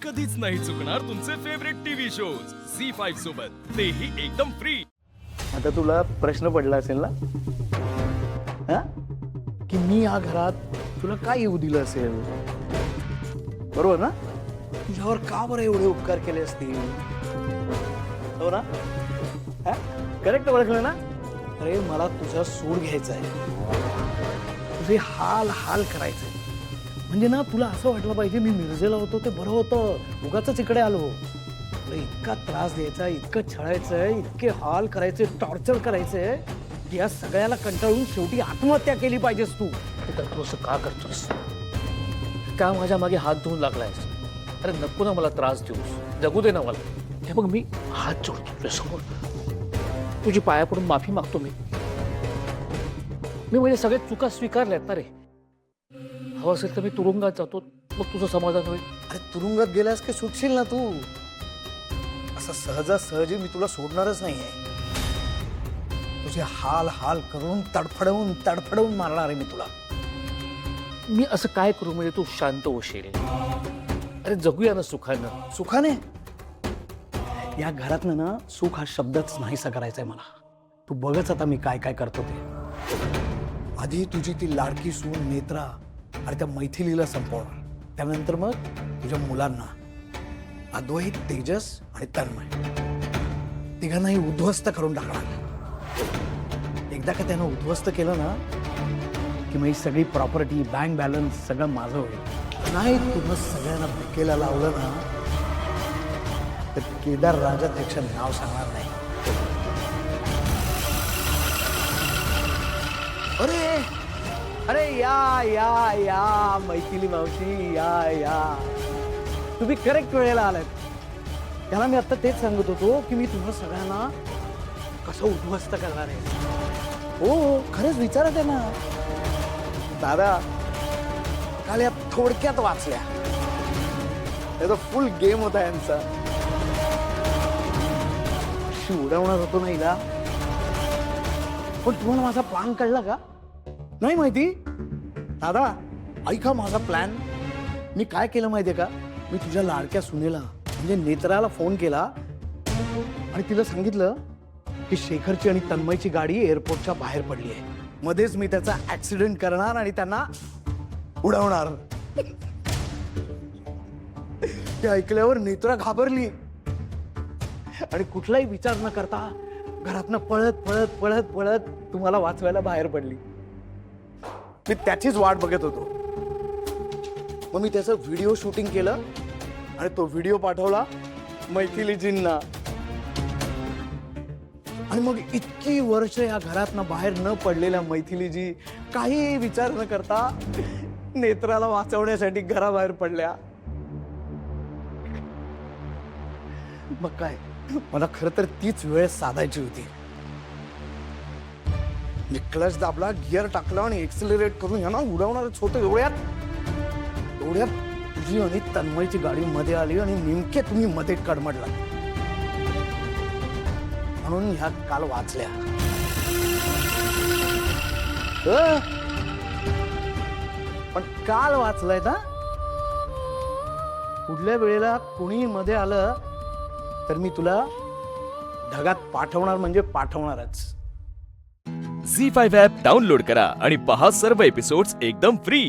कधीच नाही चुकणार तुमचे फेवरेट टीव्ही शोज झी5 सोबत, तेही एकदम फ्री। आता तुला प्रश्न पडला असेल ना, हा? की मी या घरात तुला काय येऊ दिलं असेल, बरोबर ना? तुझ्यावर का बरं एवढे उपकार केले असतील, हो ना? करेक्ट ओळखलं ना? अरे मला तुझा सूड घ्यायचा आहे, तुझे हाल हाल करायचे, म्हणजे ना तुला असं वाटलं पाहिजे मी मिरजेला होतो ते बरं होतं, उगाच इकडे आलो। तुला इतका त्रास द्यायचा, इतकं छळायचंय, इतके हाल करायचे, टॉर्चर करायचंय, या सगळ्याला कंटाळून शेवटी आत्महत्या केली पाहिजेस तू। तू असं का करतोस? का माझ्या मागे हात धुवून लागलायस? अरे नको ना मला त्रास देऊस, जगू दे ना मला। हे बघ मी हात जोडतो तुझ्यासमोर, तुझी पाया पडून माफी मागतो मी म्हणजे सगळे चुका स्वीकारल्यात ना रे। हवं असेल तर मी तुरुंगात जातो, मग तुझं समाधान होईल। अरे तुरुंगात गेल्यास की सुटशील ना तू, असं सहजासहजी मी तुला सोडणारच नाहीये। तुझे हाल हाल करून तडफडवून तडफडवून मारणार आहे मी तुला। मी असं काय करू म्हणजे तू शांत होशील? अरे जगूया ना सुखानं। सुखाने? या घरातनं ना सुख हा शब्दच नाहीसा करायचाय मला। तू बघच आता मी काय काय करतो ते। आधी तुझी ती लाडकी सून नेत्रा आणि त्या मैथिलीला संपवणार, त्यानंतर मग तुझ्या मुलांना अद्वैत, तेजस आणि तन्मय, तिघांनाही उद्ध्वस्त करून टाकणार। एकदा का त्यानं उद्ध्वस्त केलं ना की मग सगळी प्रॉपर्टी, बँक बॅलन्स सगळं माझं होईल। नाही तुम्ही सगळ्यांना भुकेला लावलं ना तर केदार राजाध्यक्ष नाव सांगणार नाही। अरे अरे या या या मैथिली मावशी, या तुम्ही करेक्ट वेळेला आलात। त्याला मी आता तेच सांगत होतो की मी तुम्हा सगळ्यांना कसं उद्ध्वस्त करणार आहे। हो खरंच विचारत आहे ना दादा, काल या थोडक्यात वाचल्या, याचा फुल गेम होता यांचा। उडवणार होतो ना हिला, पण तुम्हाला माझा प्लॅन कळला का? नाही माहिती? दादा ऐका माझा प्लॅन। मी काय केलं माहितीये का? मी तुझ्या लाडक्या सुनेला म्हणजे नेत्राला फोन केला आणि तिला सांगितलं की शेखरची आणि तन्मयची गाडी एअरपोर्टच्या बाहेर पडली आहे, मध्येच मी त्याचा ऍक्सिडेंट करणार आणि त्यांना उडवणार। ते ऐकल्यावर नेत्रा घाबरली आणि कुठलाही विचार न करता घरातनं पळत पळत पळत पळत तुम्हाला वाचवायला बाहेर पडली। मी त्याचीच वाट बघत होतो, मग मी त्याचं व्हिडिओ शूटिंग केलं आणि तो व्हिडिओ पाठवला मैथिलीजींना, आणि मग इतकी वर्ष या घरातनं बाहेर न पडलेल्या मैथिलीजी काही विचार न करता नेत्राला वाचवण्यासाठी घराबाहेर पडल्या। मग काय, मला खरं तर तीच वेळ साधायची होती। मी क्लच दाबला, गिअर टाकला आणि एक्सेलरेट करून यांना उडवणारच होतं। एवढ्यात तुझी आणि तन्मयची गाडी मध्ये आली आणि नेमके तुम्ही मध्ये कडमडला, म्हणून ह्या काल वाचल्या। पण काल वाचलाय ना, पुढल्या वेळेला कुणी मध्ये आलं तर मी तुला ढगात पाठवणार म्हणजे पाठवणारच। झी5 ॲप डाउनलोड करा आणि पहा सर्व एपिसोड्स एकदम फ्री।